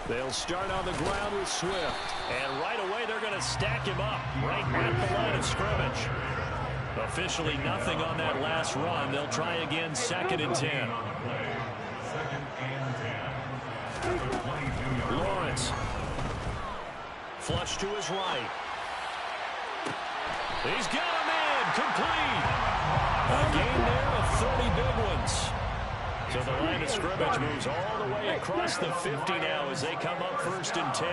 They'll start on the ground with Swift. And right away, they're going to stack him up right at the line of scrimmage. Officially nothing on that last run. They'll try again, 2nd and 10. Lawrence. Flush to his right. He's got him in. Complete. A gain there of 30 big ones. So the line of scrimmage moves all the way across the 50 now as they come up 1st and 10.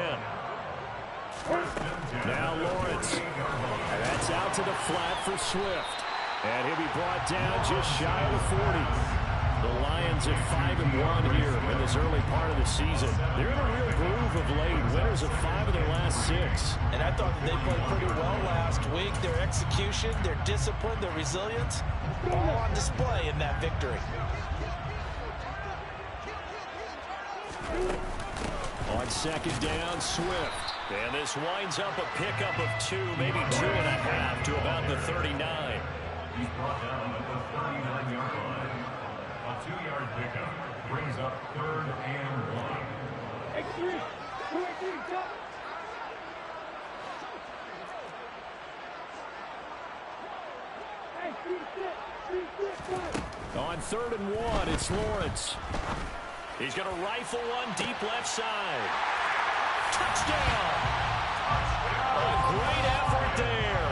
Now Lawrence. And that's out to the flat for Swift. And he'll be brought down just shy of the 40. The Lions at 5-1 here in this early part of the season. They're in a real groove of late. Winners of 5 of their last 6. And I thought that they played pretty well last week. Their execution, their discipline, their resilience, all on display in that victory. On 2nd down, Swift. And this winds up a pickup of 2, maybe 2.5 to about the 39. He's brought down at the 39-yard line. A 2-yard pickup brings up 3rd and 1. On 3rd and 1, it's Lawrence. He's going to rifle one deep left side. Touchdown! A great effort there.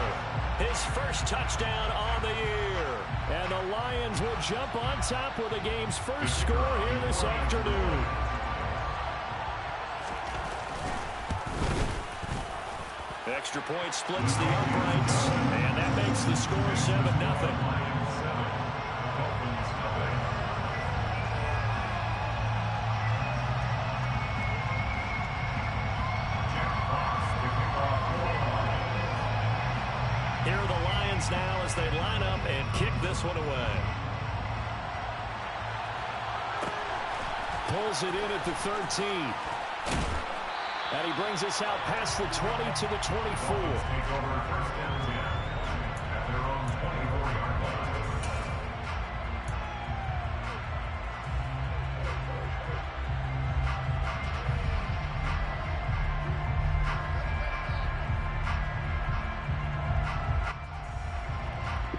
His first touchdown on the year. And the Lions will jump on top with the game's first score here this afternoon. Extra point splits the uprights. And that makes the score 7-0. Now as they line up and kick this one away. Pulls it in at the 13. And he brings us out past the 20 to the 24.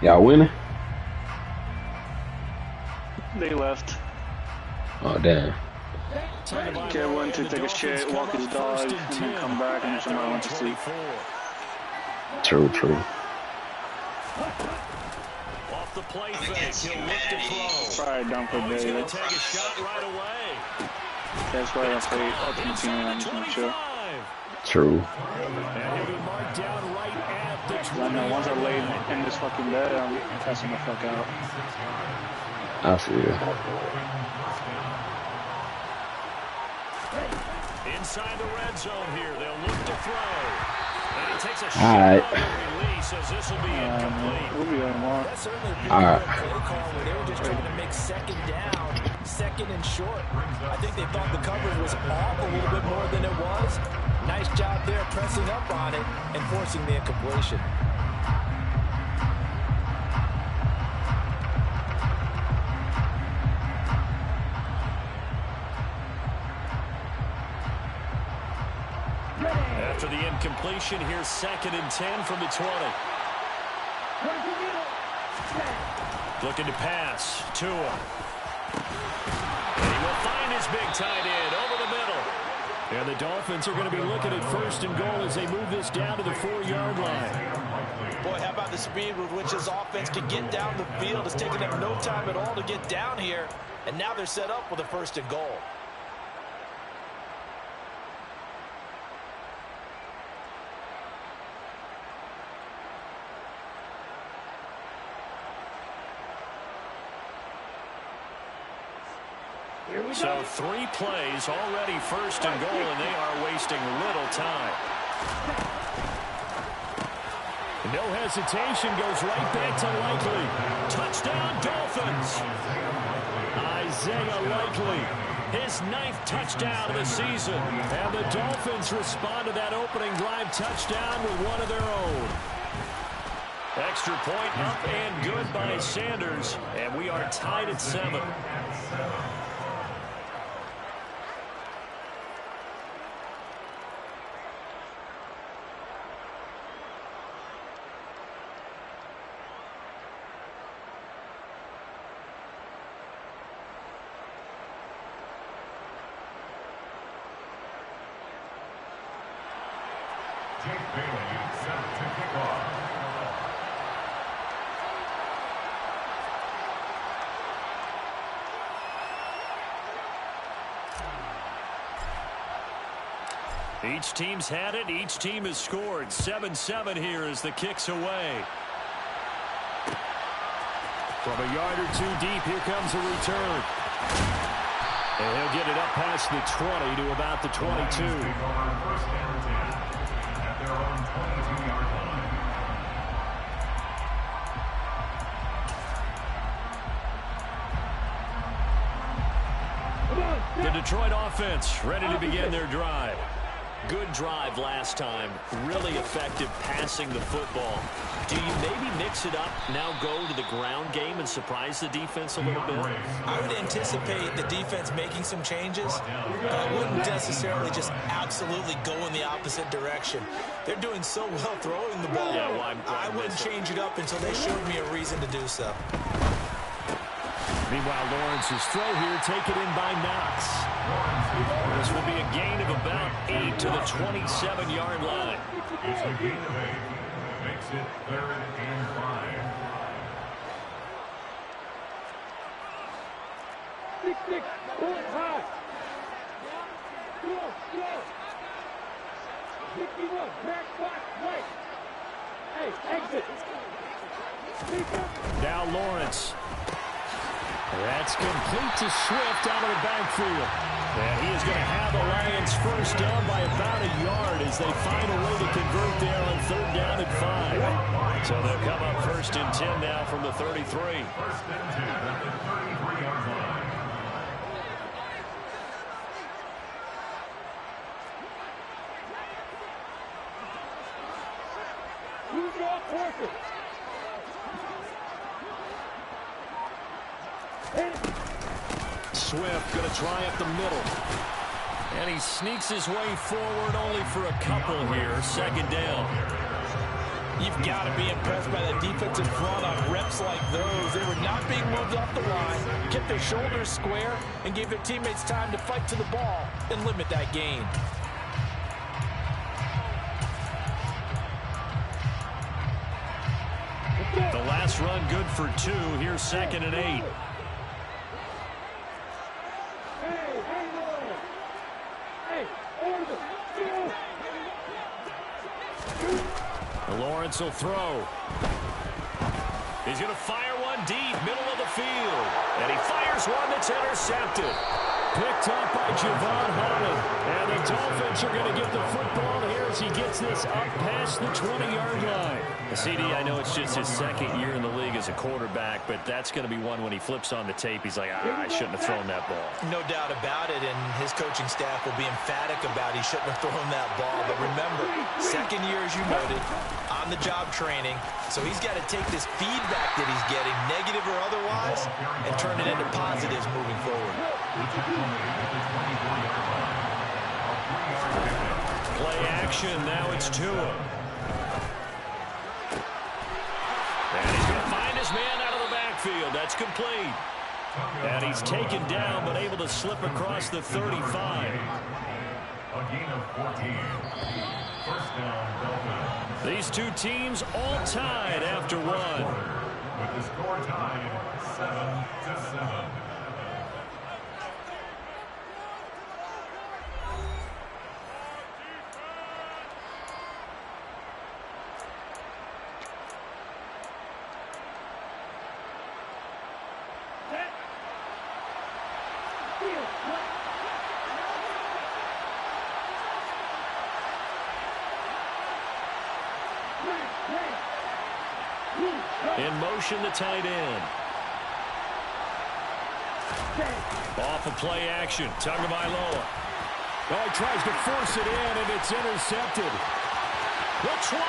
Y'all winning? They left. Oh, damn. Kid went to take a shit, walk his dog, and then come back and somebody went to sleep. True, true. Off the play fake, he'll look to throw. Probably done for He's Dave. going to take a shot right away. That's why I played Ultimate Team and I'm just gonna chill. True. And he'll be marked down right at the 20. I know once I lay in this fucking bed, I'm passing the fuck out. I see it. Inside the red zone here, they'll look to throw. And he takes a shot Alright. on the release as this will be incomplete. We'll be on more. That's certainly a All right. play call where they were just trying to make 2nd down, 2nd and short. I think they thought the coverage was off a little bit more than it was. Nice job there pressing up on it and forcing the incompletion. After the incompletion, here's 2nd and 10 from the 20. Looking to pass. Tua. And he will find his big tight end over the middle. And the Dolphins are going to be looking at 1st and goal as they move this down to the 4-yard line. Boy, how about the speed with which this offense can get down the field? It's taken them no time at all to get down here. And now they're set up with a 1st and goal. So 3 plays already 1st and goal, and they are wasting little time. No hesitation, goes right back to Likely. Touchdown, Dolphins. Isaiah Likely. his 9th touchdown of the season. And the Dolphins respond to that opening drive touchdown with one of their own. Extra point up and good by Sanders. And we are tied at 7. Each team's had it. Each team has scored. 7-7 here as the kick's away. From a yard or two deep, here comes a return. And he'll get it up past the 20 to about the 22. First down 10 at their own 22-yard line. The Detroit offense ready to begin their drive. Good drive last time. Really effective passing the football. Do you maybe mix it up, now go to the ground game and surprise the defense a little bit? I would anticipate the defense making some changes, but I wouldn't necessarily just absolutely go in the opposite direction. They're doing so well throwing the ball. Yeah, I wouldn't change it up until they showed me a reason to do so. Meanwhile, Lawrence's throw here taken in by Knox. This will be a gain of about 8 to the 27-yard line. It's a gain of 8. Makes it 3rd and 5. Six, pull it high. Go. 51, back, right. Hey, exit. Now Lawrence. That's complete to Swift out of the backfield. And he is going to have the Lions first down by about a yard as they find a way to convert there on 3rd down and 5. So they'll come up 1st and 10 now from the 33. 1st and 10 at the 33-yard line. Who's your quarter? Swift going to try up the middle. And he sneaks his way forward only for a couple here. 2nd down. You've got to be impressed by the defensive front on reps like those. They were not being moved off the line, kept their shoulders square, and gave their teammates time to fight to the ball and limit that gain. The last run good for 2. Here's 2nd and 8. Lawrence will throw. He's going to fire one deep, middle of the field. And he fires one that's intercepted. Picked up by Javon Holland. And the Dolphins are going to get the football here as he gets this up past the 20-yard line. CD, I know it's just his 2nd year in the league as a quarterback, but that's going to be one when he flips on the tape, he's like, I shouldn't have thrown that ball. No doubt about it, and his coaching staff will be emphatic about he shouldn't have thrown that ball. But remember, 2nd year, as you noted, on-the-job training, so he's got to take this feedback that he's getting, negative or otherwise, and turn it into positives moving forward. Play action, now it's Tua. And he's going to find his man out of the backfield. That's complete. And he's taken down, but able to slip across the 35. A gain of 14. 1st down, Dolphins. These two teams all tied after one. With the score tied 7-7. In motion, the tight end. Off of play action. Tagovailoa. Oh, he tries to force it in, and it's intercepted. The 20.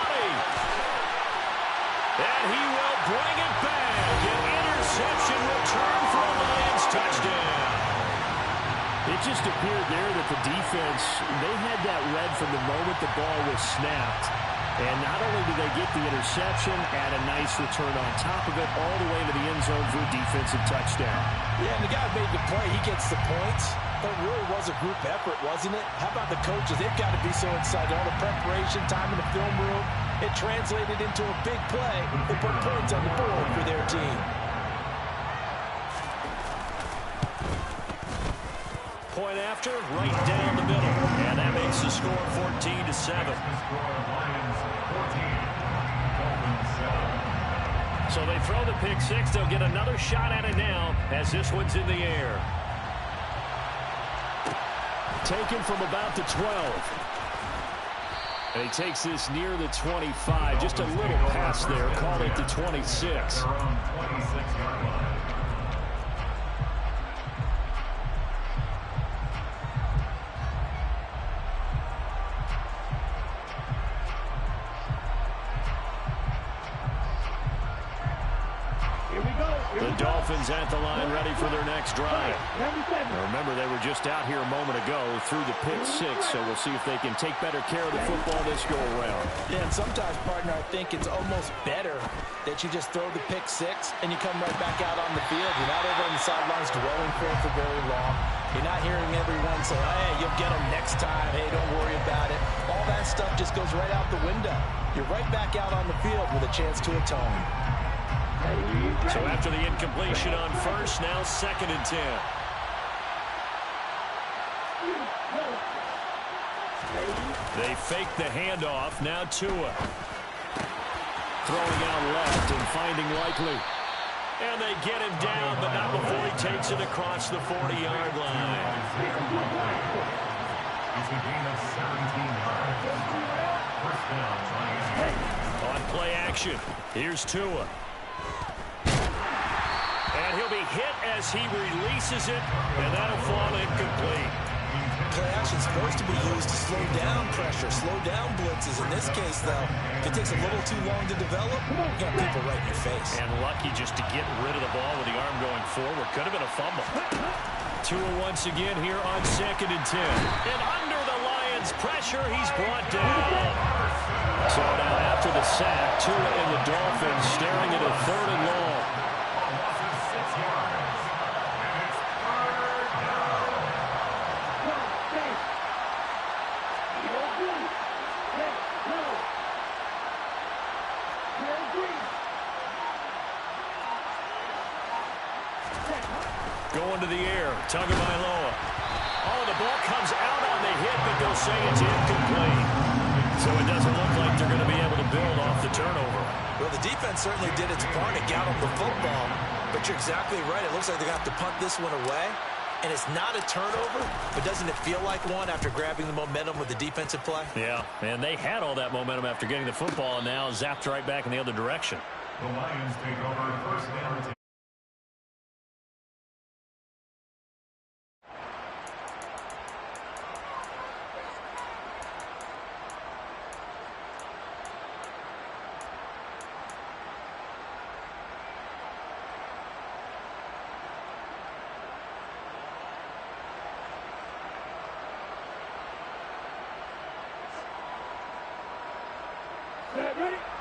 And he will bring it back. An interception return for a Lions touchdown. It just appeared there that the defense, they had that read from the moment the ball was snapped. And not only did they get the interception, add a nice return on top of it, all the way to the end zone for a defensive touchdown. Yeah, and the guy made the play. He gets the points. But it really was a group effort, wasn't it? How about the coaches? They've got to be so excited. All the preparation, time in the film room, it translated into a big play. They put points on the board for their team. Point after, right down the middle. And that makes the score 14-7. So they throw the pick six. They'll get another shot at it now as this one's in the air. Taken from about the 12. And he takes this near the 25. Just a little pass there. Call it the 26. The Dolphins at the line, ready for their next drive. Now remember, they were just out here a moment ago through the pick six, so we'll see if they can take better care of the football this go-around. Yeah, and sometimes, partner, I think it's almost better that you just throw the pick six and you come right back out on the field. You're not over on the sidelines dwelling for it for very long. You're not hearing everyone say, hey, you'll get them next time. Hey, don't worry about it. All that stuff just goes right out the window. You're right back out on the field with a chance to atone. So after the incompletion on first, now 2nd and 10. They fake the handoff. Now Tua. Throwing out left and finding Likely. And they get him down, but not before he takes it across the 40-yard line. It's a gain of 17 yards. First down. On play action, here's Tua. And he'll be hit as he releases it, and that'll fall incomplete. Play action's supposed to be used to slow down pressure, slow down blitzes. In this case, though, if it takes a little too long to develop, you got people right in your face. And lucky just to get rid of the ball with the arm going forward. Could have been a fumble. Tua once again here on 2nd and 10. And under the Lions' pressure, he's brought down. So now after the sack, Tua and the Dolphins staring at a 3rd and long. Going to the air, Tagovailoa. Oh, the ball comes out on the hit, but they'll say it's incomplete. So it doesn't look like they're going to be able to build off the turnover. Well, the defense certainly did its part to get them the football, but you're exactly right. It looks like they're going to have to punt this one away, and it's not a turnover, but doesn't it feel like one after grabbing the momentum with the defensive play? Yeah, and they had all that momentum after getting the football, and now zapped right back in the other direction. The Lions take over first down.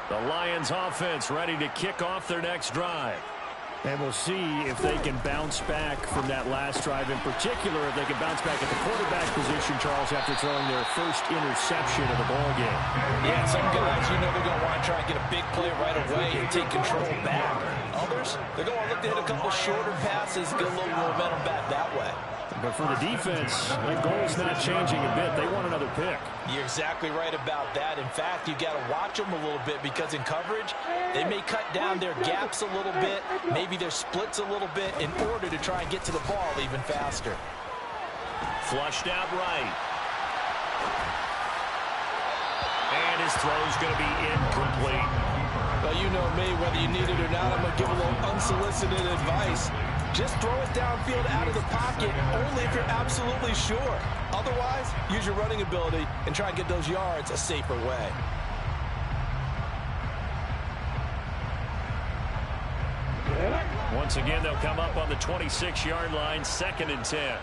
The Lions offense ready to kick off their next drive. And we'll see if they can bounce back from that last drive. In particular, if they can bounce back at the quarterback position, Charles, after throwing their first interception of the ball game. Yeah, some guys, you know they're going to want to try and get a big play right away and take control back. Others, they're going to look to hit a couple shorter passes, get a little momentum back that way. But for the defense, the goal's not changing a bit. They want another pick. You're exactly right about that. In fact, you've got to watch them a little bit because in coverage, they may cut down their gaps a little bit, maybe their splits a little bit in order to try and get to the ball even faster. Flushed out right. And his throw's going to be incomplete. Well, you know me, whether you need it or not, I'm going to give a little unsolicited advice. Just throw it downfield out of the pocket, only if you're absolutely sure. Otherwise, use your running ability and try and get those yards a safer way. Once again, they'll come up on the 26-yard line, 2nd and 10.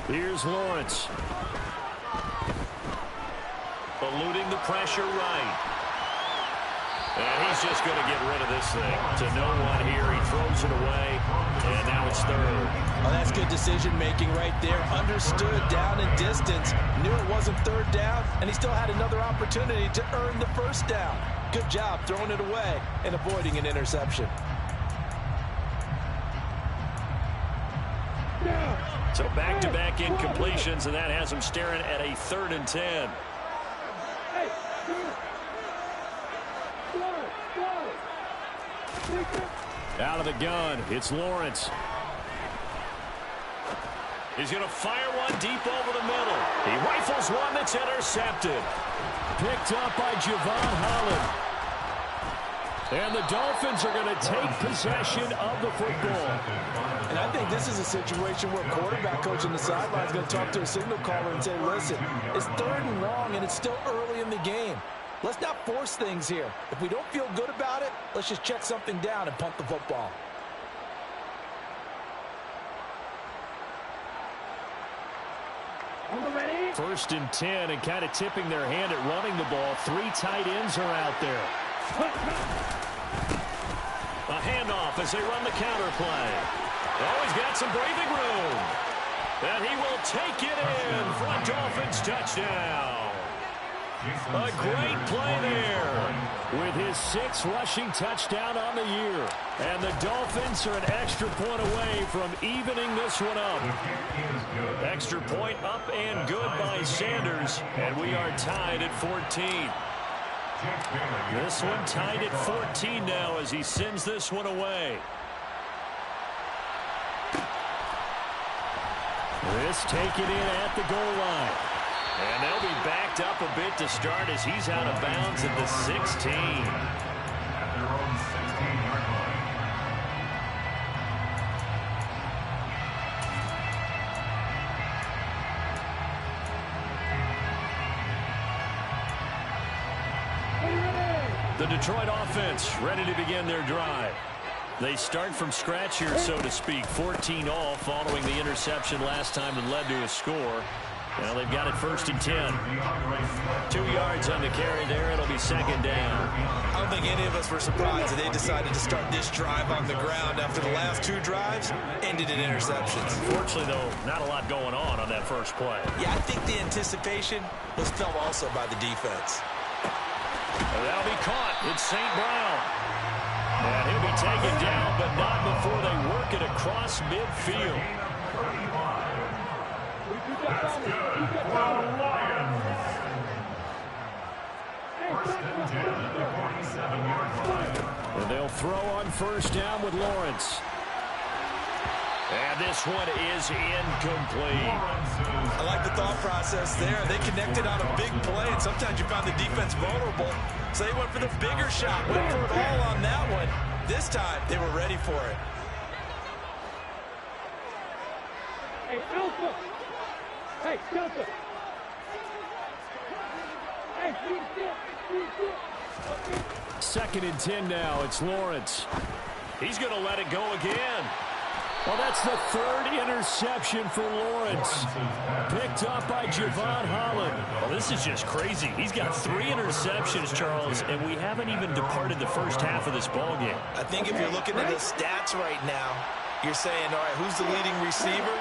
Here's Lawrence. Eluding the pressure right. And he's just going to get rid of this thing to no one here. He throws it away, and now it's 3rd. Oh, that's good decision-making right there. Understood down and distance. Knew it wasn't 3rd down, and he still had another opportunity to earn the 1st down. Good job throwing it away and avoiding an interception. So back-to-back incompletions, and that has him staring at a 3rd and 10. Out of the gun, it's Lawrence. He's going to fire one deep over the middle. He rifles one that's intercepted. Picked up by Javon Holland. And the Dolphins are going to take possession of the football. And I think this is a situation where quarterback coach on the sideline is going to talk to a signal caller and say, listen, it's 3rd and long, and it's still early in the game. Let's not force things here. If we don't feel good about it, let's just check something down and punt the football. Ready? 1st and 10, and kind of tipping their hand at running the ball. 3 tight ends are out there. A handoff as they run the counter play. Oh, he's got some breathing room. And he will take it in for a Dolphins touchdown. A great play there with his 6th rushing touchdown on the year. And the Dolphins are an extra point away from evening this one up. Extra point up and good by Sanders. And we are tied at 14. This one tied at 14 now as he sends this one away. This taken in at the goal line. And they'll be backed up a bit to start as he's out of bounds at the 16. At their own 16-yard line. The Detroit offense ready to begin their drive. They start from scratch here, so to speak. 14 all following the interception last time that led to a score. Well, they've got it 1st and 10. 2 yards on the carry there. It'll be 2nd down. I don't think any of us were surprised that they decided to start this drive on the ground after the last 2 drives ended in interceptions. Unfortunately, though, not a lot going on that first play. Yeah, I think the anticipation was felt also by the defense. And that'll be caught. It's St. Brown. And he'll be taken down, but not before they work it across midfield. That's good for the Lions. 1st and 10 at the 47-yard line. And they'll throw on 1st down with Lawrence. And this one is incomplete. I like the thought process there. They connected on a big play, and sometimes you find the defense vulnerable. So they went for the bigger shot, went for it all on that one. This time, they were ready for it. Hey, Alpha! Hey, Delta! Hey, shoot 2nd and 10 now. It's Lawrence. He's going to let it go again. Well, that's the 3rd interception for Lawrence. Picked up by Javon Holland. Well, this is just crazy. He's got 3 interceptions, Charles, and we haven't even departed the first half of this ballgame. I think if you're looking at the stats right now, you're saying, all right, who's the leading receiver?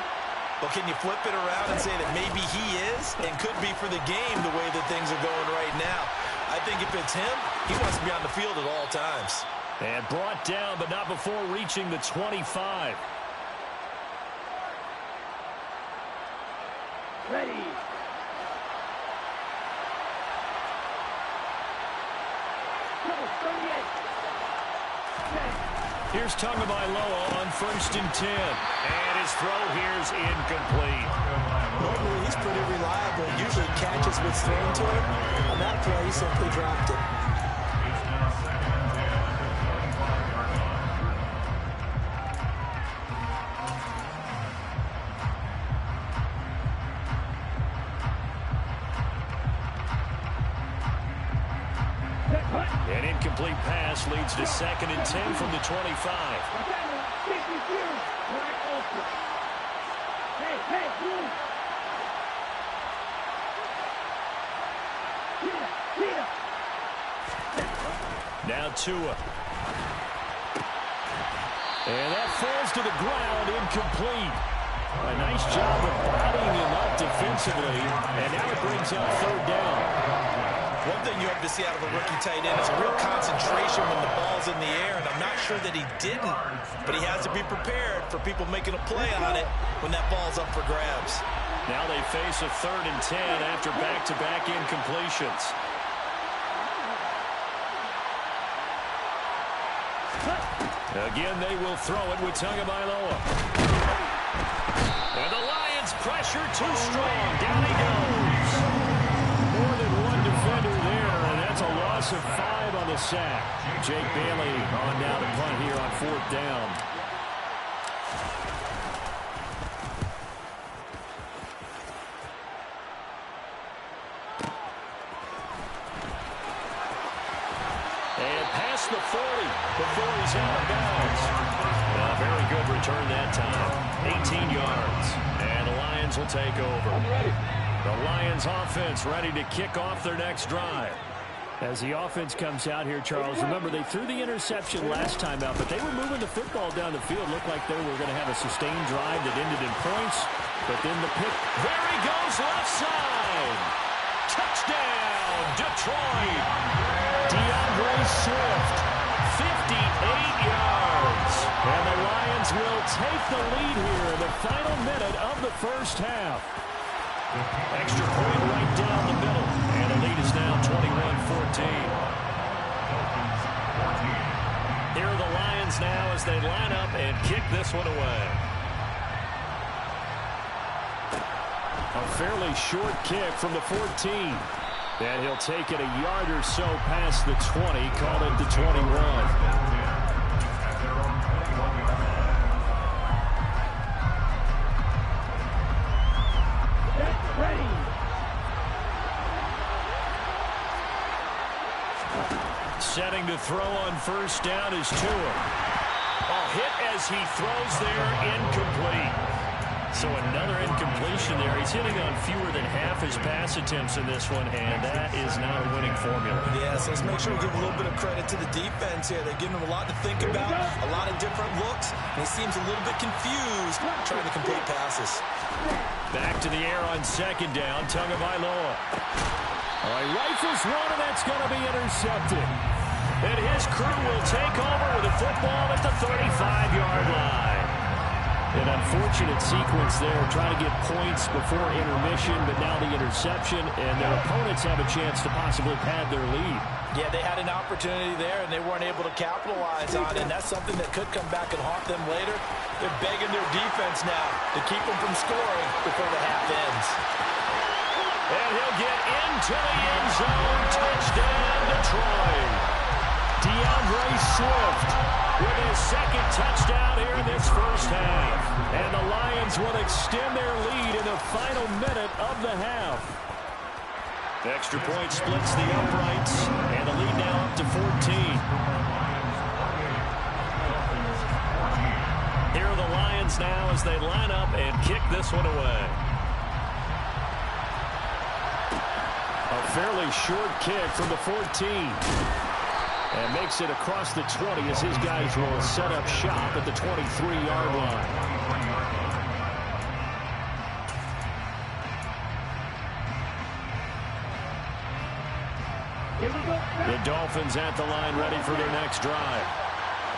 Well, can you flip it around and say that maybe he is and could be for the game the way that things are going right now? I think if it's him, he wants to be on the field at all times. And brought down, but not before reaching the 25. Ready! Here's Tagovailoa on 1st and 10. And his throw here's incomplete. Normally, he's pretty reliable. Usually catches what's thrown to him. On that play, he simply dropped it. It's now 2nd and 10 at the 25-yard line. An incomplete pass leads to 2nd and 10 from the 25. Now Tua. And that falls to the ground, incomplete. A nice job of bodying him up defensively, and now it brings up 3rd down. One thing you have to see out of a rookie tight end is a real concentration when the ball's in the air, and I'm not sure that he didn't, but he has to be prepared for people making a play on it when that ball's up for grabs. Now they face a 3rd and 10 after back-to-back incompletions. Again, they will throw it with Tagovailoa. And the Lions pressure too strong. Down he goes. More than one defender there, and that's a loss of 5 on the sack. Jake Bailey on down to punt here on 4th down. And past the 40 before he's out of bounds. A very good return that time. 18 yards. And the Lions will take over. The Lions offense ready to kick off their next drive. As the offense comes out here, Charles, remember they threw the interception last time out, but they were moving the football down the field. Looked like they were going to have a sustained drive that ended in points. But then the pick. There he goes, left side. Touchdown, Detroit. DeAndre Swift, 58 yards. And the Lions will take the lead here in the final minute of the 1st half. Extra point right down the middle. And the lead is now 21-14. Here are the Lions now as they line up and kick this one away. A fairly short kick from the 14. And he'll take it a yard or so past the 20. Call it the 21. Setting to throw on 1st down is Tua. A hit as he throws there, incomplete. So another incompletion there. He's hitting on fewer than half his pass attempts in this one, and that is not a winning formula. Yeah, so let's make sure we give a little bit of credit to the defense here. They're giving him a lot to think about, a lot of different looks, and he seems a little bit confused trying to complete passes. Back to the air on 2nd down, Tagovailoa. All right, rifles one, and that's going to be intercepted. And his crew will take over with a football at the 35-yard line. An unfortunate sequence there, trying to get points before intermission, but now the interception, and their opponents have a chance to possibly pad their lead. Yeah, they had an opportunity there, and they weren't able to capitalize on it, and that's something that could come back and haunt them later. They're begging their defense now to keep them from scoring before the half ends. And he'll get into the end zone. Touchdown, Detroit. DeAndre Swift with his 2nd touchdown here in this 1st half. And the Lions will extend their lead in the final minute of the half. The extra point splits the uprights, and the lead now up to 14. Here are the Lions now as they line up and kick this one away. A fairly short kick from the 14. And makes it across the 20 as his guys will set up shop at the 23-yard line. The Dolphins at the line ready for their next drive.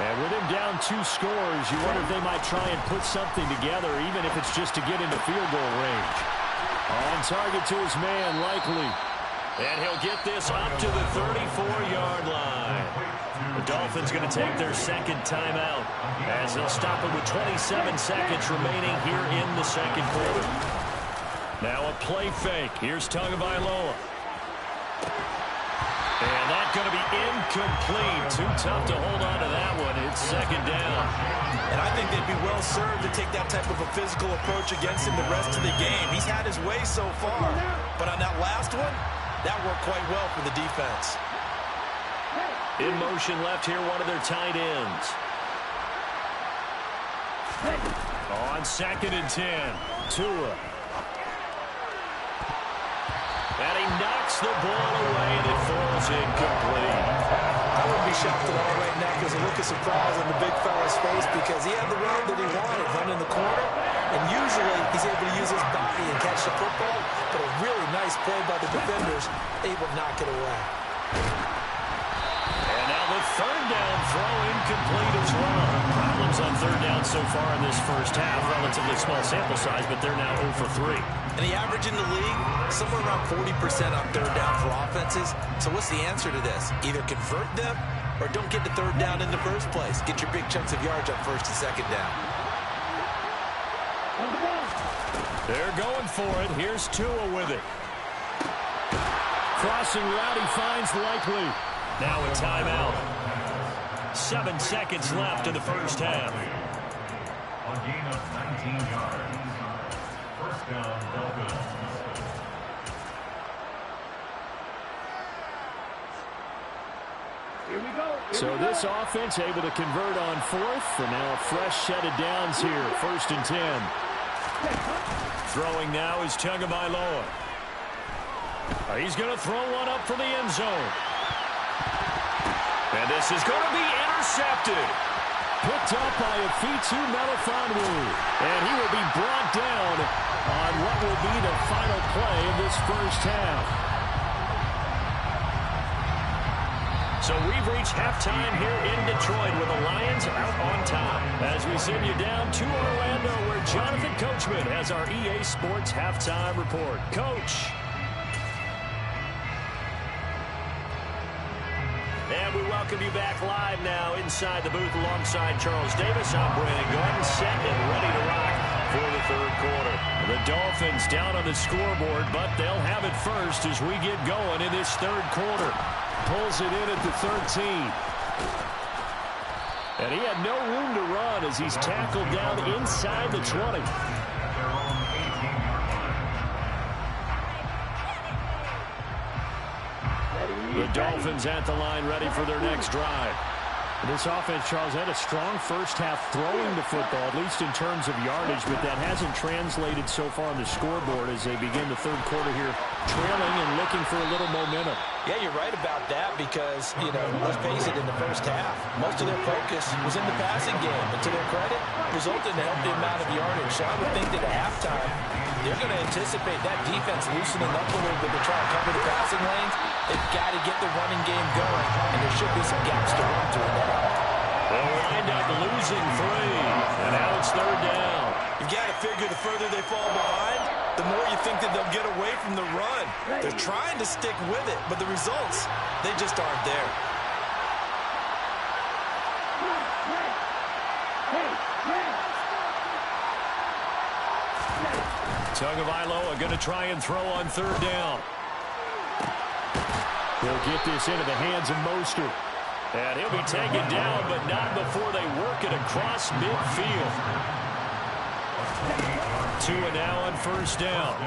And with him down 2 scores, you wonder if they might try and put something together, even if it's just to get into field goal range. On target to his man, Likely. And he'll get this up to the 34-yard line. The Dolphins going to take their second timeout as they'll stop it with 27 seconds remaining here in the second quarter. Now a play fake. Here's Tagovailoa. And that's going to be incomplete. Too tough to hold on to that one. It's second down. And I think they'd be well served to take that type of a physical approach against him the rest of the game. He's had his way so far. But on that last one, that worked quite well for the defense. In motion left here, one of their tight ends. On 2nd and 10, Tua. And he knocks the ball away, and it falls incomplete. I wouldn't be shocked at all right now because a look of surprise on the big fella's face because he had the route that he wanted, run in the corner, and usually he's able to use his body and catch the football, but a really nice play by the defenders, able to knock it away. And now the third down throw incomplete as well. Problems on third down so far in this first half. Relatively small sample size, but they're now 0 for 3. And the average in the league, somewhere around 40% on third down for offenses. So what's the answer to this? Either convert them or don't get to third down in the first place. Get your big chunks of yards on first and second down. They're going for it. Here's Tua with it. Crossing route, he finds Likely. Now a timeout. 7 seconds left in the first half. A gain of 19 yards. First down, Dolphins. Here we go. So this offense able to convert on fourth, and now a fresh set of downs here. 1st and 10. Throwing now is Tagovailoa. He's going to throw one up for the end zone. And this is going to be intercepted. Picked up by Afitu Melifonwu. And he will be brought down on what will be the final play of this first half. So we've reached halftime here in Detroit with the Lions out on top. As we send you down to Orlando where Jonathan Coachman has our EA Sports Halftime Report. Coach. And we welcome you back live now inside the booth alongside Charles Davis. I'm Brandon Gordon, set and ready to rock for the third quarter. The Dolphins down on the scoreboard, but they'll have it first as we get going in this third quarter. Pulls it in at the 13. And he had no room to run as he's tackled down inside the 20. The Dolphins at the line ready for their next drive. This offense, Charles, had a strong first half throwing the football, at least in terms of yardage, but that hasn't translated so far on the scoreboard as they begin the third quarter here, trailing and looking for a little momentum. Yeah, you're right about that because, you know, let's face it, in the first half, most of their focus was in the passing game. And to their credit, resulted in a healthy amount of yardage. So I would think that at halftime, they're going to anticipate that defense loosening up a little bit to try and cover the passing lanes. They've got to get the running game going, and there should be some gaps to run through now. They'll wind up losing 3, and now it's third down. You've got to figure the further they fall behind, the more you think that they'll get away from the run. They're trying to stick with it, but the results, they just aren't there. Tagovailoa going to try and throw on third down. He'll get this into the hands of Mostert. And he'll be taken down, but not before they work it across midfield. Tua now on first down.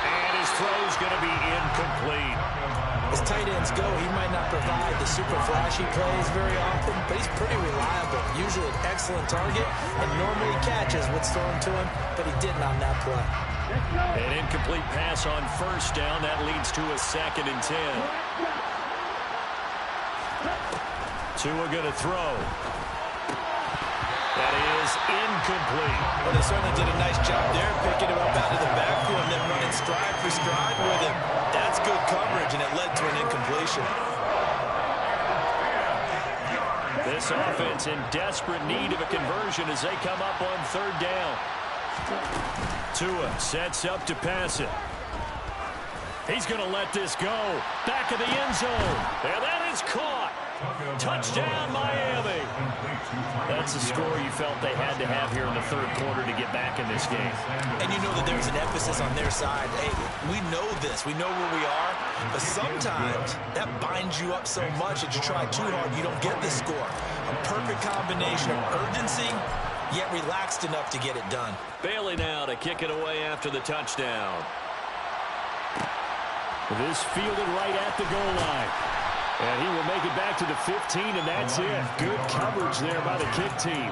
And his throw's going to be incomplete. As tight ends go, he might not provide the super flashy plays very often, but he's pretty reliable. Usually an excellent target and normally catches what's thrown to him, but he didn't on that play. An incomplete pass on first down. That leads to a 2nd and 10. Tua going to throw. That is incomplete. Well, they certainly did a nice job there, picking him up out of the backfield and then running stride for stride with him. That's good coverage, and it led to an incompletion. This offense in desperate need of a conversion as they come up on third down. Tua sets up to pass it. He's going to let this go. Back of the end zone. And that is caught. Touchdown, Miami. That's the score you felt they had to have here in the third quarter to get back in this game. And you know that there's an emphasis on their side. Hey, we know this. We know where we are. But sometimes that binds you up so much that you try too hard, you don't get the score. A perfect combination of urgency, yet relaxed enough to get it done. Bailey now to kick it away after the touchdown. This fielded right at the goal line. And he will make it back to the 15, and that's it. Good coverage there by the kick team.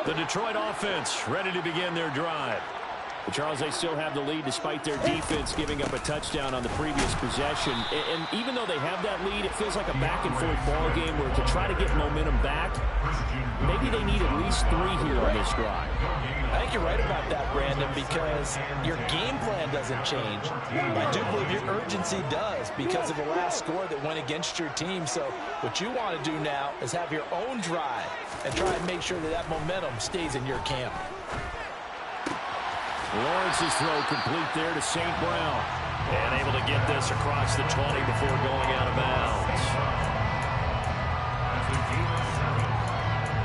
The Detroit offense ready to begin their drive. But Charles, they still have the lead despite their defense giving up a touchdown on the previous possession. And even though they have that lead, it feels like a back-and-forth ball game where to try to get momentum back, maybe they need at least 3 here on this drive. I think you're right about that, Brandon, because your game plan doesn't change. I do believe your urgency does because of the last score that went against your team. So what you want to do now is have your own drive and try and make sure that that momentum stays in your camp. Lawrence's throw complete there to St. Brown. And able to get this across the 20 before going out of bounds. That's a gain of 7.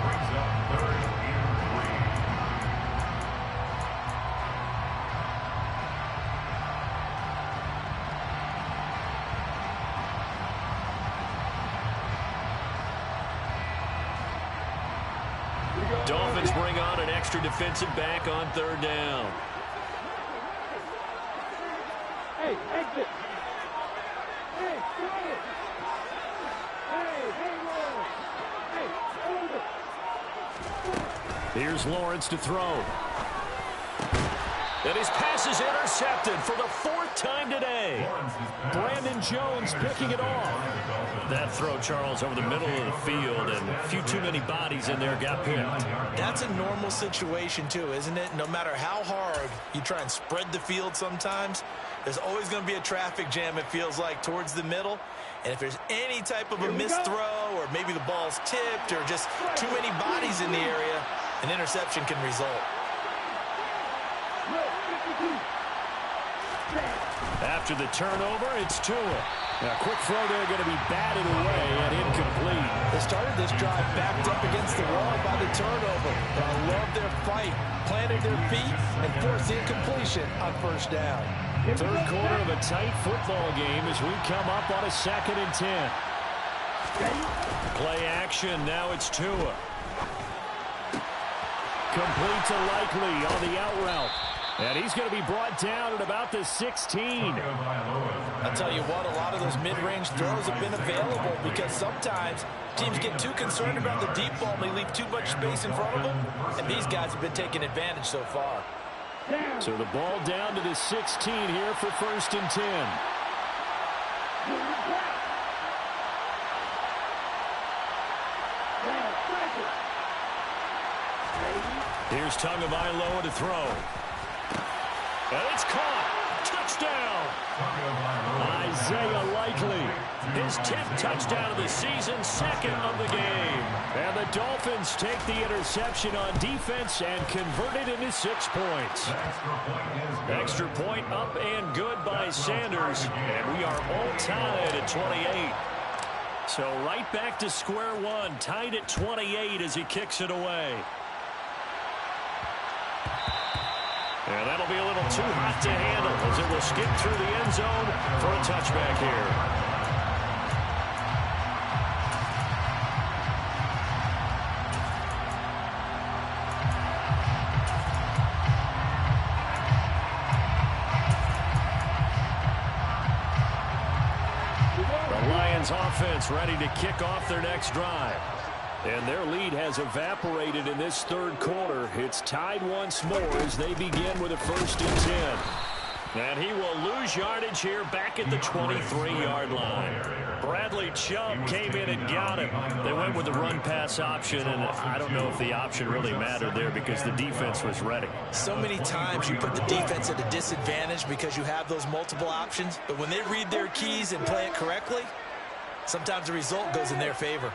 Brings up 3rd and 3. Dolphins bring on an extra defensive back on 3rd down. Hey, exit. Hey, Lawrence. Hey, Lawrence. Hey, Here's Lawrence to throw. And his pass is intercepted for the 4th time today. Brandon Jones picking it off. That throw, Charles, over the middle of the field, and a few too many bodies in there got picked. That's a normal situation, too, isn't it? No matter how hard you try and spread the field sometimes, there's always going to be a traffic jam, it feels like, towards the middle. And if there's any type of a missed throw or maybe the ball's tipped or just too many bodies in the area, an interception can result. After the turnover, it's Tua. Now, quick throw there going to be batted away and incomplete. They started this drive backed up against the wall by the turnover. But I love their fight, planted their feet, and forced the incompletion on 1st down. Third quarter of a tight football game as we come up on a 2nd and 10. Play action. Now it's Tua. Complete to Likely on the out route. And he's going to be brought down at about the 16. I'll tell you what, a lot of those mid-range throws have been available because sometimes teams get too concerned about the deep ball and they leave too much space in front of them. And these guys have been taking advantage so far. So the ball down to the 16 here for 1st and 10. Here's Tagovailoa to throw. And it's caught. Touchdown. Isaiah Likely. His 10th touchdown of the season, 2nd of the game. And the Dolphins take the interception on defense and convert it into 6 points. Extra point up and good by Sanders. And we are all tied at 28. So right back to square one, tied at 28 as he kicks it away. And that'll be a little too hot to handle as it will skip through the end zone for a touchback here. The Lions offense ready to kick off their next drive. And their lead has evaporated in this third quarter. It's tied once more as they begin with a 1st and 10. And he will lose yardage here back at the 23-yard line. Bradley Chubb came in and got him. They went with the run-pass option, and I don't know if the option really mattered there because the defense was ready. So many times you put the defense at a disadvantage because you have those multiple options, but when they read their keys and play it correctly, sometimes the result goes in their favor.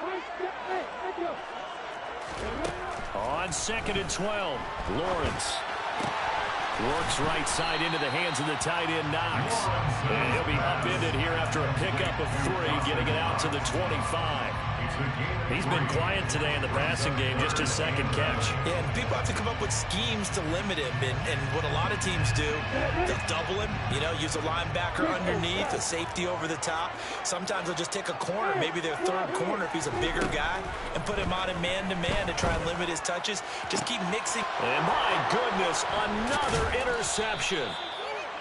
On 2nd and 12, Lawrence. Works right side into the hands of the tight end, Knox. And he'll be upended here after a pickup of 3, getting it out to the 25. He's been quiet today in the passing game, just his second catch. Yeah, and people have to come up with schemes to limit him. And what a lot of teams do, they'll double him, use a linebacker underneath, a safety over the top. Sometimes they'll just take a corner, maybe their third corner if he's a bigger guy, and put him on in man-to-man to try and limit his touches. Just keep mixing. And my goodness, another interception.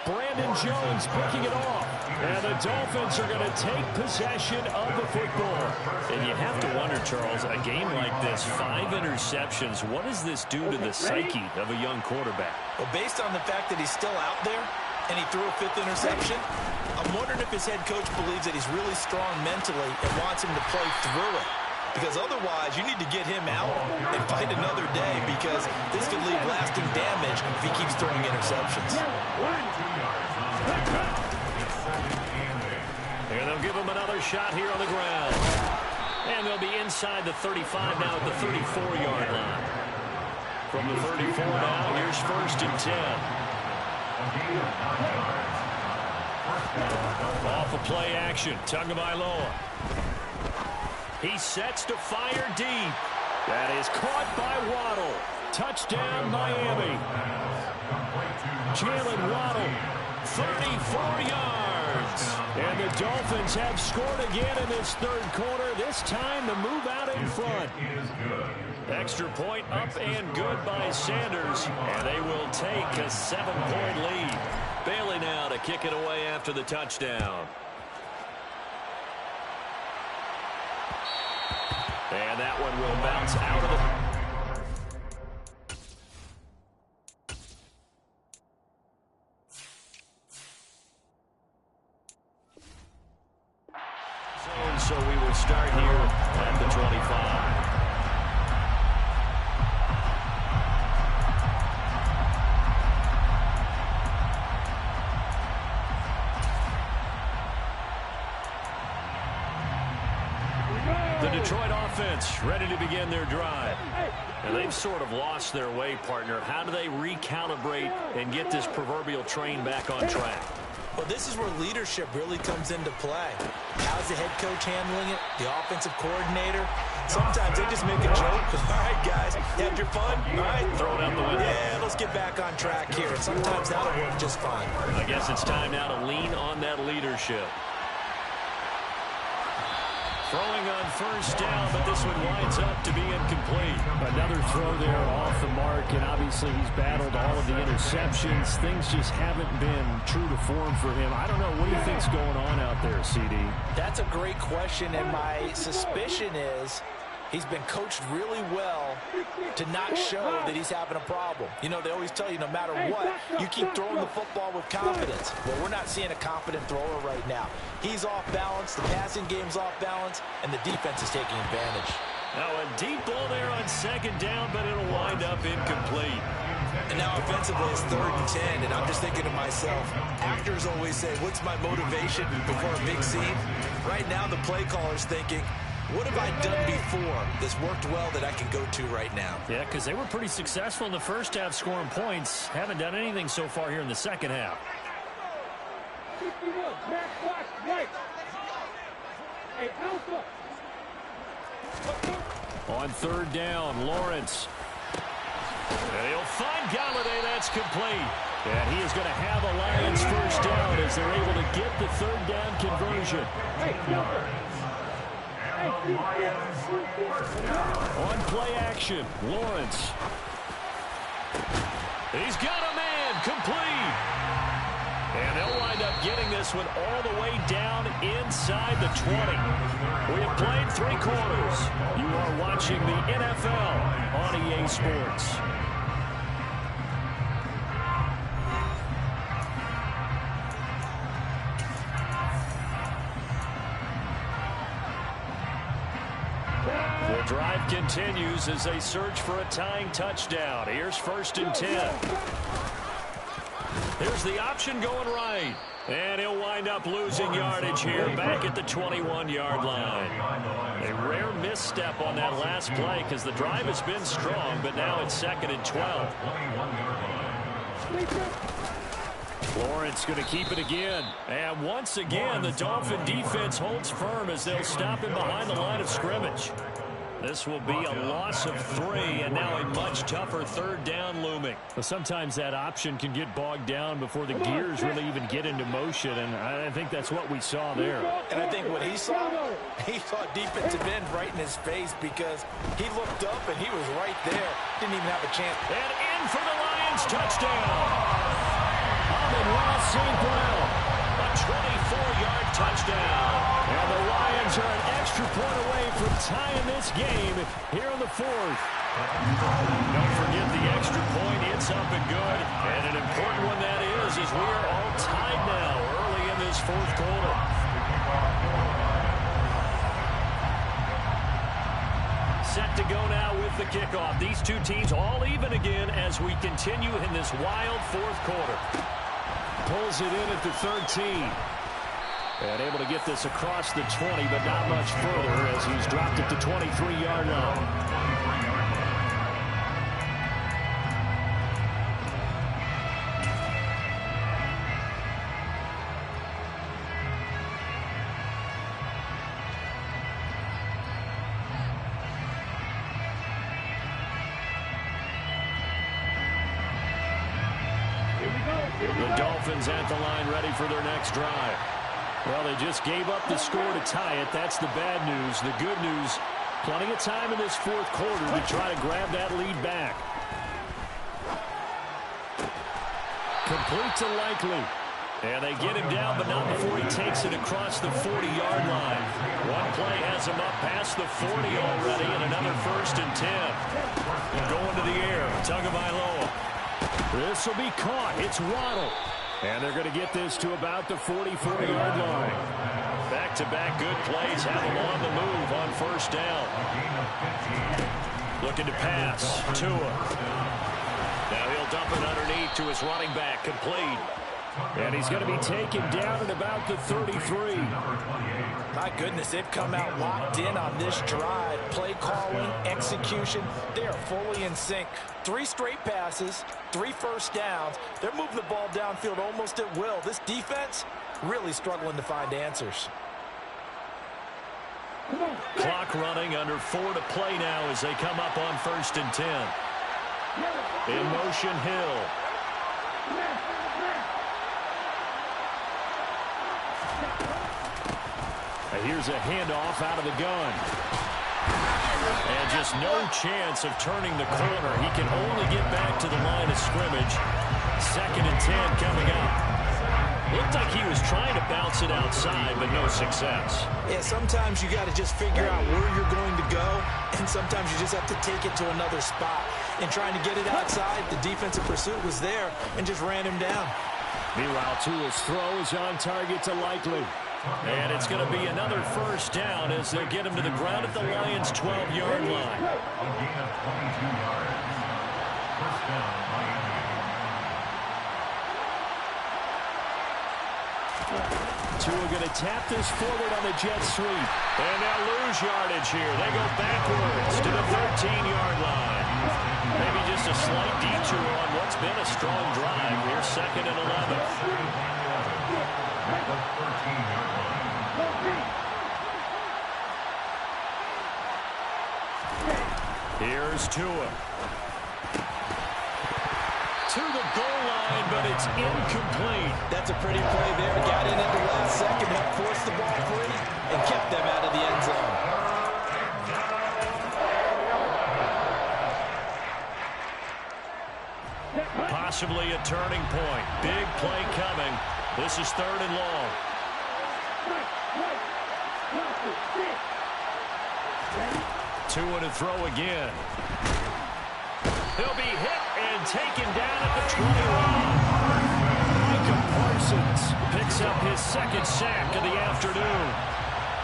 Brandon Jones picking it off. And the Dolphins are going to take possession of the football. And you have to wonder, Charles, a game like this, 5 interceptions, what does this do to the psyche of a young quarterback? Well, based on the fact that he's still out there and he threw a 5th interception, I'm wondering if his head coach believes that he's really strong mentally and wants him to play through it. Because otherwise, you need to get him out and fight another day, because this could leave lasting damage if he keeps throwing interceptions. And they'll give him another shot here on the ground. And they'll be inside the 35 now at the 34-yard line. From the 34 now, here's 1st and 10. Off of play action, Tagovailoa. He sets to fire deep. That is caught by Waddle. Touchdown, Miami. Jalen Waddle, 34 yards. And the Dolphins have scored again in this third quarter. This time the move out in front. Extra point up and good by Sanders. And they will take a 7-point lead. Bailey now to kick it away after the touchdown. And that one will bounce out of the... So we will start here at the 25. The Detroit offense ready to begin their drive. And they've sort of lost their way, partner. How do they recalibrate and get this proverbial train back on track? Well, this is where leadership really comes into play. How's the head coach handling it? The offensive coordinator? Sometimes they just make a joke. All right, guys, you had your fun? All right, throw it out the window. Yeah, let's get back on track here. And sometimes that'll work just fine. I guess it's time now to lean on that leadership. Throwing on 1st down, but this one winds up to be incomplete. Another throw there off the mark, and obviously he's battled all of the interceptions. Things just haven't been true to form for him. I don't know. What do you think's going on out there, CD? That's a great question, and my suspicion is he's been coached really well to not show that he's having a problem. They always tell you no matter what, you keep throwing the football with confidence. Well, we're not seeing a confident thrower right now. He's off balance, the passing game's off balance, and the defense is taking advantage. Now a deep ball there on 2nd down, but it'll wind up incomplete. And now offensively it's 3rd and 10, and I'm just thinking to myself, actors always say, what's my motivation before a big scene? Right now the play caller's thinking, what have I done before that's worked well that I can go to right now? Yeah, because they were pretty successful in the first half scoring points. Haven't done anything so far here in the second half. On 3rd down, Lawrence. And he'll find Galladay. That's complete. And he is going to have a Lions 1st down as they're able to get the 3rd down conversion. On play action, Lawrence. He's got a man, complete. And they'll wind up getting this one all the way down inside the 20. We have played 3 quarters. You are watching the NFL on EA Sports. The drive continues as they search for a tying touchdown. Here's 1st and 10. Here's the option going right. And he'll wind up losing yardage here back at the 21-yard line. A rare misstep on that last play because the drive has been strong, but now it's 2nd and 12. Lawrence going to keep it again. And once again, the Dolphin defense holds firm as they'll stop him behind the line of scrimmage. This will be a loss of 3, and now a much tougher third down looming. Well, sometimes that option can get bogged down before the gears really even get into motion, and I think that's what we saw there. And I think what he saw defensive end right in his face, because he looked up and he was right there. Didn't even have a chance. And in for the Lions, touchdown. Amon-Ra St. Brown, a 24-yard touchdown. And the Lions are an extra point away from tying this game here in the 4th. Don't forget the extra point. It's up and good. And an important one that is we are all tied now early in this 4th quarter. Set to go now with the kickoff. These two teams all even again as we continue in this wild 4th quarter. Pulls it in at the 13. And able to get this across the 20, but not much further as he's dropped it to 23-yard line. The Dolphins at the line ready for their next drive. Well, they just gave up the score to tie it. That's the bad news. The good news, plenty of time in this 4th quarter to try to grab that lead back. Complete to Likely. And they get him down, but not before he takes it across the 40-yard line. One play has him up past the 40 already, and another 1st and 10. Going to the air, Tagovailoa. This will be caught. It's Waddle. And they're going to get this to about the 44-yard line. Back-to-back good plays have them on the move on 1st down. Looking to pass. Tua. Now he'll dump it underneath to his running back. Complete. And he's going to be taken down at about the 33. My goodness, they've come out locked in on this drive. Play calling, execution, they are fully in sync. 3 straight passes, 3 first downs. They're moving the ball downfield almost at will. This defense really struggling to find answers. Clock running, under 4 to play now as they come up on 1st and 10. In motion, Hill. Here's a handoff out of the gun. And just no chance of turning the corner. He can only get back to the line of scrimmage. 2nd and 10 coming up. Looked like he was trying to bounce it outside, but no success. Yeah, sometimes you got to just figure out where you're going to go, and sometimes you just have to take it to another spot. And trying to get it outside, the defensive pursuit was there and just ran him down. Meanwhile, Tua's throw is on target to Likely. And it's going to be another 1st down as they get him to the ground at the Lions' 12-yard line. A gain of 22 yards. 1st down, Miami. Tua going to tap this forward on the jet sweep. And they'll lose yardage here. They go backwards to the 13-yard line. Maybe just a slight detour on what's been a strong drive here. 2nd and 11. At the 13-yard line. Here's Tua. To the goal line, but it's incomplete. That's a pretty play there. Got in at the last second, helped force the ball free, and kept them out of the end zone. Possibly a turning point. Big play coming. This is 3rd and long. Tua to throw again. He'll be hit and taken down at the 21. Micah Parsons picks up his 2nd sack of the afternoon.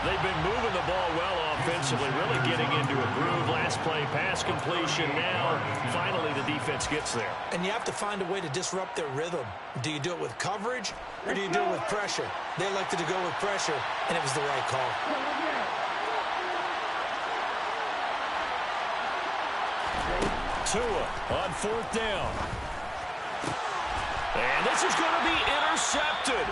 They've been moving the ball well offensively, really getting into a groove. Last play, pass completion. Now, finally, the defense gets there. And you have to find a way to disrupt their rhythm. Do you do it with coverage, or do you do it with pressure? They elected to go with pressure, and it was the right call. Tua on 4th down. And this is going to be intercepted.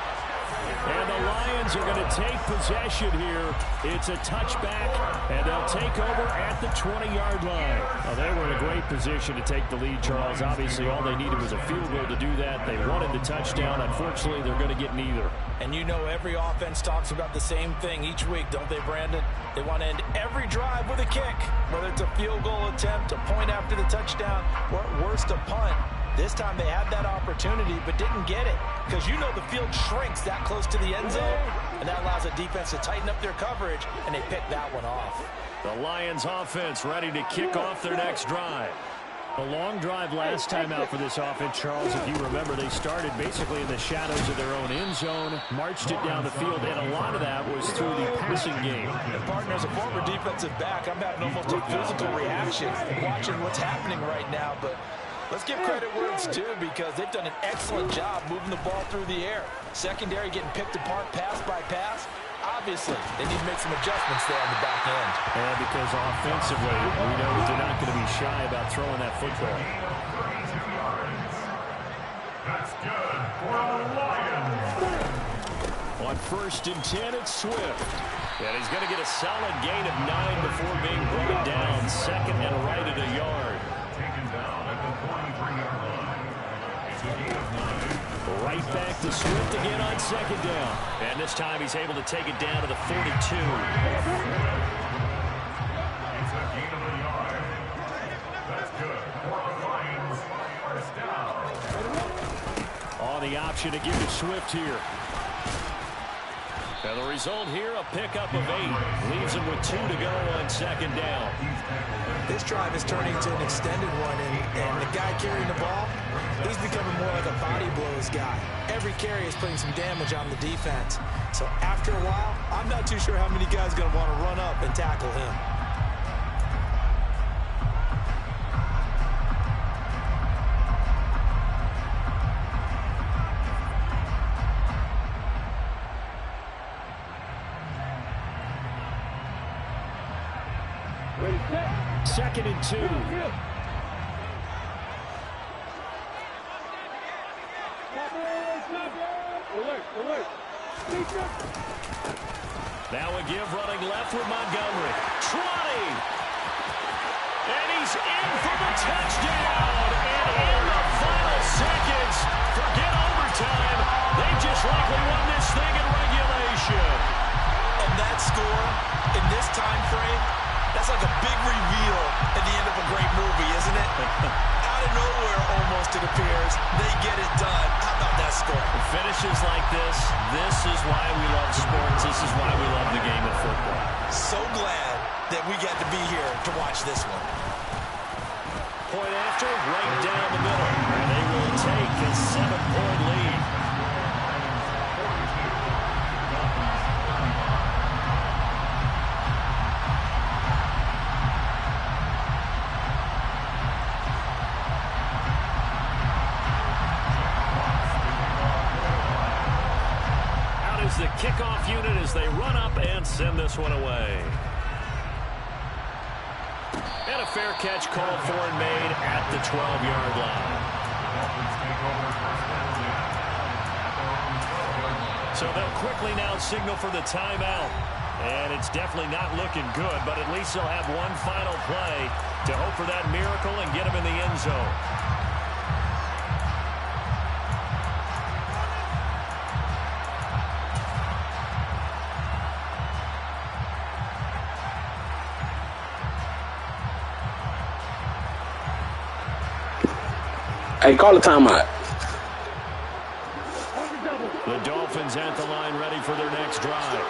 And the Lions are going to take possession here. It's a touchback, and they'll take over at the 20-yard line. Well, they were in a great position to take the lead, Charles. Obviously, all they needed was a field goal to do that. They wanted the touchdown. Unfortunately, they're going to get neither. And you know every offense talks about the same thing each week, don't they, Brandon? They want to end every drive with a kick, whether it's a field goal attempt, a point after the touchdown, or at worst, a punt. This time they had that opportunity but didn't get it because you know the field shrinks that close to the end zone, and that allows the defense to tighten up their coverage, and they pick that one off. The Lions offense ready to kick off their next drive. A long drive last time out for this offense, Charles. If you remember, they started basically in the shadows of their own end zone, marched it down the field, and a lot of that was through the passing game. And partner, as a former defensive back, I'm having almost a physical reaction watching what's happening right now, but let's give credit where it's due because they've done an excellent job moving the ball through the air. Secondary getting picked apart pass by pass. Obviously, they need to make some adjustments there on the back end. And because offensively, we know that they're not going to be shy about throwing that football. That's good for the Lions. On 1st and 10, it's Swift. And he's going to get a solid gain of 9 before being brought down. 2nd and right at a yard. Taken down at the 43-yard line. It's a gain of 9. Right back to Swift again on 2nd down. And this time he's able to take it down to the 42. It's a gain of a yard. That's good for the Lions. First down. On the option to give to Swift here. And the result here, a pickup of 8. Leaves him with 2 to go on 2nd down. This drive is turning into an extended one, and the guy carrying the ball, he's becoming more like a body blows guy. Every carry is putting some damage on the defense. So after a while, I'm not too sure how many guys are going to want to run up and tackle him. Second and 2. Now a give running left with Montgomery. Trotting. And he's in for the touchdown. And in the final seconds, forget overtime. They just likely won this thing in regulation. And that score in this time frame, that's like a big reveal at the end of a great movie, isn't it? Out of nowhere, almost, it appears. They get it done. How about that score? Finishes like this is why we love sports. This is why we love the game of football. So glad that we got to be here to watch this one. Point after, right down the middle. And they will take a 7-point lead. The kickoff unit as they run up and send this one away. And a fair catch called for and made at the 12-yard line. So they'll quickly now signal for the timeout. And it's definitely not looking good, but at least they'll have one final play to hope for that miracle and get them in the end zone. Hey, call the timeout. The Dolphins at the line ready for their next drive.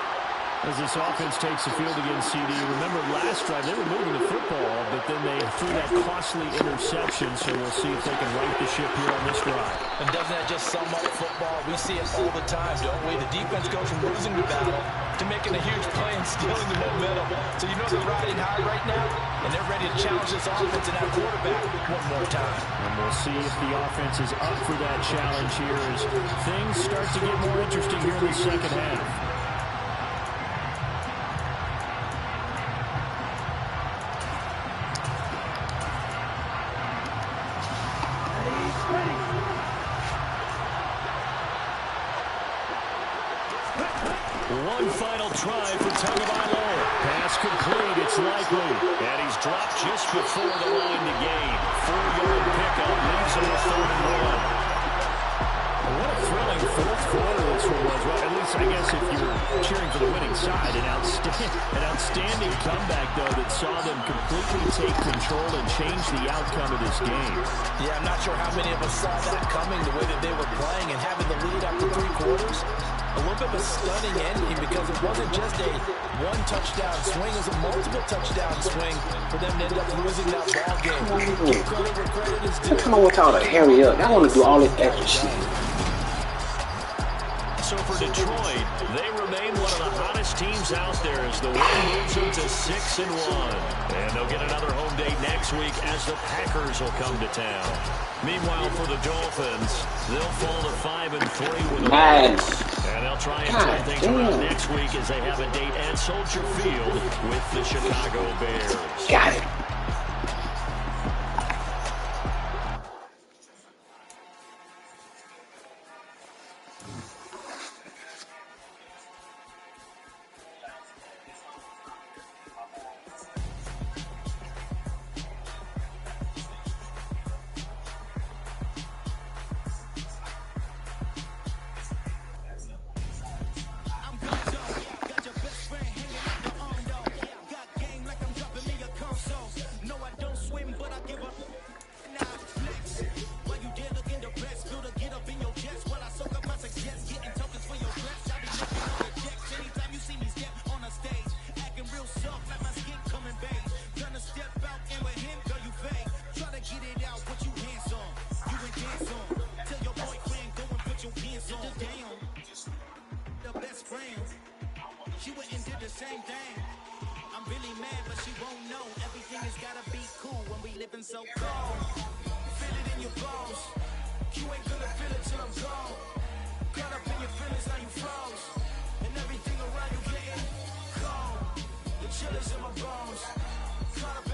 As this offense takes the field against CD, remember last drive they were moving the football, but then they threw that costly interception, so we'll see if they can right the ship here on this drive. And doesn't that just sum up football? We see it all the time, don't we? The defense goes from losing the battle to making a huge play and stealing the momentum. So you know they're riding high right now, and they're ready to challenge this offense and that quarterback one more time. And we'll see if the offense is up for that challenge here as things start to get more interesting here in the second half. final try for Tagovailoa. Pass complete. It's likely. And he's dropped just before the line to gain. 4-yard pickup leaves him with 3rd and 1. What a thrilling fourth quarter this one was. Well, at least, I guess, if you're cheering for the winning side, an outstanding comeback, though, that saw them completely take control and change the outcome of this game. Yeah, I'm not sure how many of us saw that coming, the way that they were playing and having the lead after 3 quarters. A little bit of a stunning ending because it wasn't just a one-touchdown swing. It was a multiple touchdown swing for them to end up losing that ball game. Give credit where credit is due. Come on with y'all to hurry up. Y'all want to do all this extra shit. So for Detroit, they remain one of the hottest teams out there as the win moves them to 6-1. And they'll get another home date next week as the Packers will come to town. Meanwhile, for the Dolphins, they'll fall to 5-3 with a loss. And they'll try and turn things around next week as they have a date at Soldier Field with the Chicago Bears. Got it. She went and did the same thing. I'm really mad, but she won't know. Everything has gotta be cool when we living so cold. Feel it in your bones. You ain't gonna feel it till I'm gone. Caught up in your feelings, now you froze. And everything around you getting cold. The chill is in my bones. Caught up